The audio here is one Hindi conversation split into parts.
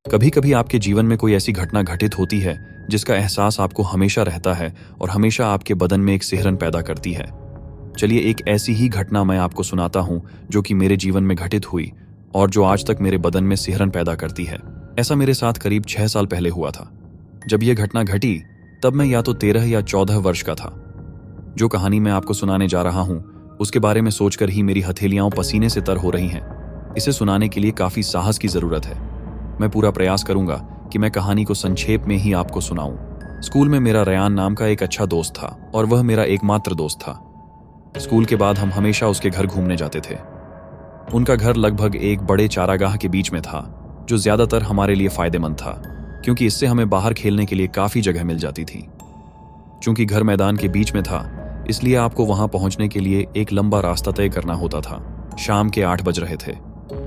कभी कभी आपके जीवन में कोई ऐसी घटना घटित होती है जिसका एहसास आपको हमेशा रहता है और हमेशा आपके बदन में एक सिहरन पैदा करती है। चलिए एक ऐसी ही घटना मैं आपको सुनाता हूं जो कि मेरे जीवन में घटित हुई और जो आज तक मेरे बदन में सिहरन पैदा करती है। ऐसा मेरे साथ करीब 6 साल पहले हुआ था। जब यह घटना घटी तब मैं या तो 13 या 14 वर्ष का था। जो कहानी मैं आपको सुनाने जा रहा हूं उसके बारे में सोचकर ही मेरी हथेलियां पसीने से तर हो रही हैं। इसे सुनाने के लिए काफी साहस की जरूरत है। मैं पूरा प्रयास करूंगा कि मैं कहानी को संक्षेप में ही आपको सुनाऊं। स्कूल में मेरा रयान नाम का एक अच्छा दोस्त था और वह मेरा एकमात्र दोस्त था। स्कूल के बाद हम हमेशा उसके घर घूमने जाते थे। उनका घर लगभग एक बड़े चारागाह के बीच में था जो ज्यादातर हमारे लिए फायदेमंद था क्योंकि इससे हमें बाहर खेलने के लिए काफी जगह मिल जाती थी। चूंकि घर मैदान के बीच में था इसलिए आपको वहां पहुंचने के लिए एक लंबा रास्ता तय करना होता था। शाम के 8 बज रहे थे।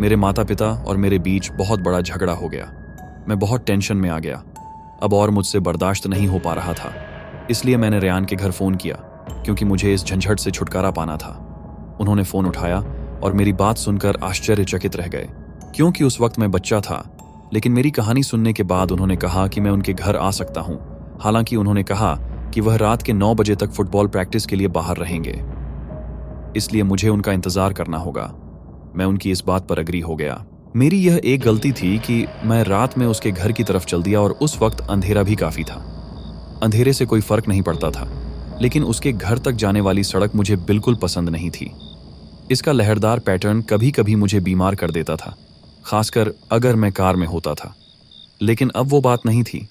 मेरे माता पिता और मेरे बीच बहुत बड़ा झगड़ा हो गया। मैं बहुत टेंशन में आ गया। अब और मुझसे बर्दाश्त नहीं हो पा रहा था, इसलिए मैंने रेयान के घर फोन किया क्योंकि मुझे इस झंझट से छुटकारा पाना था। उन्होंने फोन उठाया और मेरी बात सुनकर आश्चर्यचकित रह गए क्योंकि उस वक्त मैं बच्चा था। लेकिन मेरी कहानी सुनने के बाद उन्होंने कहा कि मैं उनके घर आ सकता हूं। हालांकि उन्होंने कहा कि वह रात के 9 बजे तक फुटबॉल प्रैक्टिस के लिए बाहर रहेंगे, इसलिए मुझे उनका इंतजार करना होगा। मैं उनकी इस बात पर अग्री हो गया। मेरी यह एक गलती थी कि मैं रात में उसके घर की तरफ चल दिया और उस वक्त अंधेरा भी काफी था। अंधेरे से कोई फर्क नहीं पड़ता था, लेकिन उसके घर तक जाने वाली सड़क मुझे बिल्कुल पसंद नहीं थी। इसका लहरदार पैटर्न कभी कभी मुझे बीमार कर देता था, खासकर अगर मैं कार में होता था। लेकिन अब वो बात नहीं थी।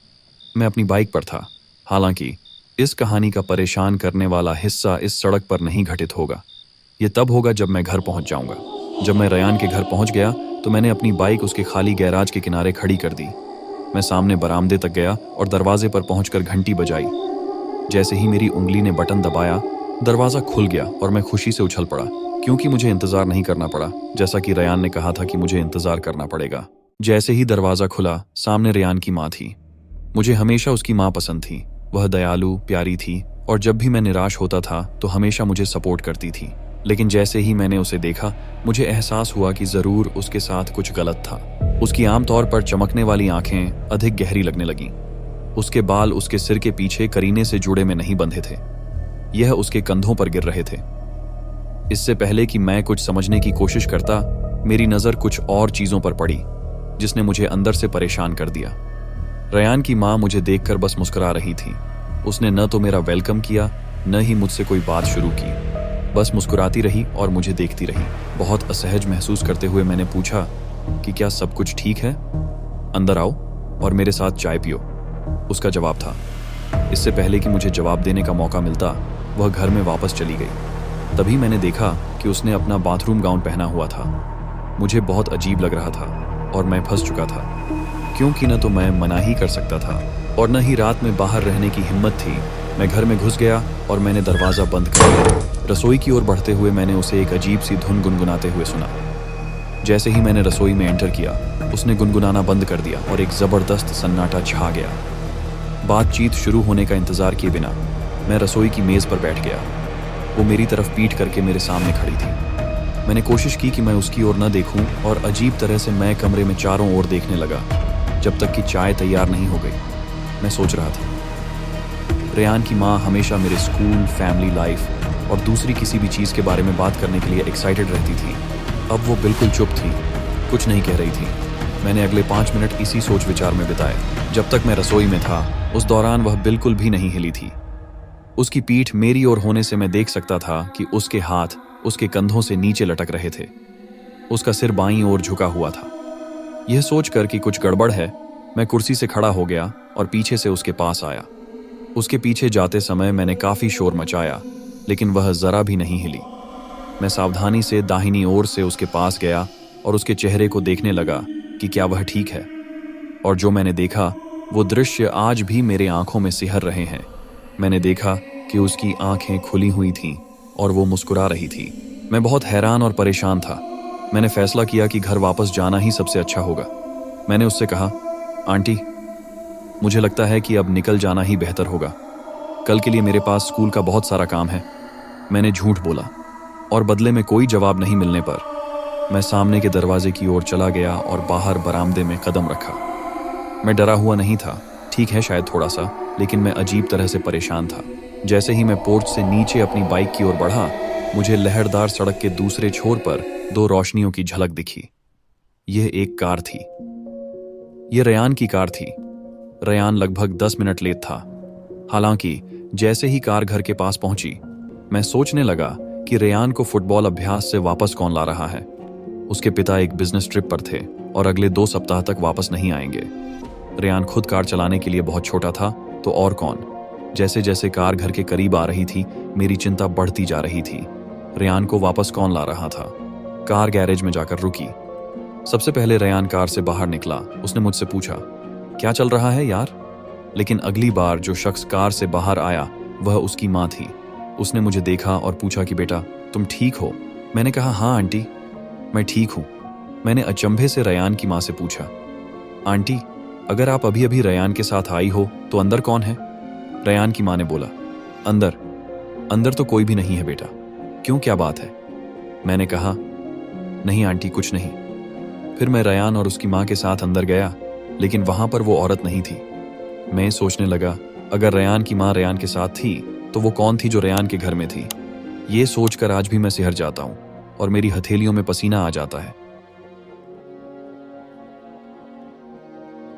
मैं अपनी बाइक पर था। हालांकि इस कहानी का परेशान करने वाला हिस्सा इस सड़क पर नहीं घटित होगा। यह तब होगा जब मैं घर पहुंच जाऊंगा। जब मैं रेयान के घर पहुंच गया तो मैंने अपनी बाइक उसके खाली गैराज के किनारे खड़ी कर दी। मैं सामने बरामदे तक गया और दरवाजे पर पहुंचकर घंटी बजाई। जैसे ही मेरी उंगली ने बटन दबाया, दरवाजा खुल गया और मैं खुशी से उछल पड़ा क्योंकि मुझे इंतजार नहीं करना पड़ा, जैसा कि रेयान ने कहा था कि मुझे इंतजार करना पड़ेगा। जैसे ही दरवाजा खुला, सामने रेयान की माँ थी। मुझे हमेशा उसकी माँ पसंद थी। वह दयालु, प्यारी थी और जब भी मैं निराश होता था तो हमेशा मुझे सपोर्ट करती थी। लेकिन जैसे ही मैंने उसे देखा, मुझे एहसास हुआ कि जरूर उसके साथ कुछ गलत था। उसकी आमतौर पर चमकने वाली आंखें अधिक गहरी लगने लगीं। उसके बाल उसके सिर के पीछे करीने से जुड़े में नहीं बंधे थे, यह उसके कंधों पर गिर रहे थे। इससे पहले कि मैं कुछ समझने की कोशिश करता, मेरी नजर कुछ और चीजों पर पड़ी जिसने मुझे अंदर से परेशान कर दिया। रेयान की माँ मुझे देखकर बस मुस्कुरा रही थी। उसने न तो मेरा वेलकम किया, न ही मुझसे कोई बात शुरू की। बस मुस्कुराती रही और मुझे देखती रही। बहुत असहज महसूस करते हुए मैंने पूछा कि क्या सब कुछ ठीक है? अंदर आओ और मेरे साथ चाय पियो, उसका जवाब था। इससे पहले कि मुझे जवाब देने का मौका मिलता, वह घर में वापस चली गई। तभी मैंने देखा कि उसने अपना बाथरूम गाउन पहना हुआ था। मुझे बहुत अजीब लग रहा था और मैं फंस चुका था क्योंकि न तो मैं मना ही कर सकता था और न ही रात में बाहर रहने की हिम्मत थी। मैं घर में घुस गया और मैंने दरवाज़ा बंद कर दिया। रसोई की ओर बढ़ते हुए मैंने उसे एक अजीब सी धुन गुनगुनाते हुए सुना। जैसे ही मैंने रसोई में एंटर किया, उसने गुनगुनाना बंद कर दिया और एक ज़बरदस्त सन्नाटा छा गया। बातचीत शुरू होने का इंतज़ार किए बिना मैं रसोई की मेज़ पर बैठ गया। वो मेरी तरफ पीठ करके मेरे सामने खड़ी थी। मैंने कोशिश की कि मैं उसकी ओर न देखूं और अजीब तरह से मैं कमरे में चारों ओर देखने लगा जब तक कि चाय तैयार नहीं हो गई। मैं सोच रहा था, रेयान की माँ हमेशा मेरे स्कूल, फैमिली लाइफ और दूसरी किसी भी चीज़ के बारे में बात करने के लिए एक्साइटेड रहती थी। अब वो बिल्कुल चुप थी, कुछ नहीं कह रही थी। मैंने अगले 5 मिनट इसी सोच विचार में बिताए। जब तक मैं रसोई में था, उस दौरान वह बिल्कुल भी नहीं हिली थी। उसकी पीठ मेरी ओर होने से मैं देख सकता था कि उसके हाथ उसके कंधों से नीचे लटक रहे थे। उसका सिर बाईं ओर झुका हुआ था। यह सोचकर कि कुछ गड़बड़ है, मैं कुर्सी से खड़ा हो गया और पीछे से उसके पास आया। उसके पीछे जाते समय मैंने काफ़ी शोर मचाया, लेकिन वह ज़रा भी नहीं हिली। मैं सावधानी से दाहिनी ओर से उसके पास गया और उसके चेहरे को देखने लगा कि क्या वह ठीक है। और जो मैंने देखा, वो दृश्य आज भी मेरे आंखों में सिहर रहे हैं। मैंने देखा कि उसकी आंखें खुली हुई थीं और वो मुस्कुरा रही थी। मैं बहुत हैरान और परेशान था। मैंने फैसला किया कि घर वापस जाना ही सबसे अच्छा होगा। मैंने उससे कहा, आंटी, मुझे लगता है कि अब निकल जाना ही बेहतर होगा। कल के लिए मेरे पास स्कूल का बहुत सारा काम है। मैंने झूठ बोला और बदले में कोई जवाब नहीं मिलने पर मैं सामने के दरवाजे की ओर चला गया और बाहर बरामदे में कदम रखा। मैं डरा हुआ नहीं था, ठीक है शायद थोड़ा सा, लेकिन मैं अजीब तरह से परेशान था। जैसे ही मैं पोर्च से नीचे अपनी बाइक की ओर बढ़ा, मुझे लहरदार सड़क के दूसरे छोर पर 2 रोशनियों की झलक दिखी। यह एक कार थी। यह रेयान की कार थी। रेयान लगभग 10 मिनट लेट था। हालांकि जैसे ही कार घर के पास पहुंची, मैं सोचने लगा कि रेयान को फुटबॉल अभ्यास से वापस कौन ला रहा है। उसके पिता एक बिजनेस ट्रिप पर थे और अगले 2 सप्ताह तक वापस नहीं आएंगे। रेयान खुद कार चलाने के लिए बहुत छोटा था, तो और कौन। जैसे जैसे कार घर के करीब आ रही थी, मेरी चिंता बढ़ती जा रही थी। रेयान को वापस कौन ला रहा था। कार गैरेज में जाकर रुकी। सबसे पहले रेयान कार से बाहर निकला। उसने मुझसे पूछा, क्या चल रहा है यार? लेकिन अगली बार जो शख्स कार से बाहर आया वह उसकी माँ थी। उसने मुझे देखा और पूछा कि बेटा तुम ठीक हो? मैंने कहा हाँ आंटी, मैं ठीक हूँ। मैंने अचंभे से रेयान की माँ से पूछा, आंटी अगर आप अभी अभी रेयान के साथ आई हो तो अंदर कौन है? रेयान की माँ ने बोला, अंदर अंदर तो कोई भी नहीं है बेटा। क्यों, क्या बात है? मैंने कहा, नहीं आंटी कुछ नहीं। फिर मैं रेयान और उसकी माँ के साथ अंदर गया, लेकिन वहां पर वो औरत नहीं थी। मैं सोचने लगा, अगर रेयान की माँ रेयान के साथ थी तो वो कौन थी जो रेयान के घर में थी? ये सोचकर आज भी मैं सिहर जाता हूँ और मेरी हथेलियों में पसीना आ जाता है।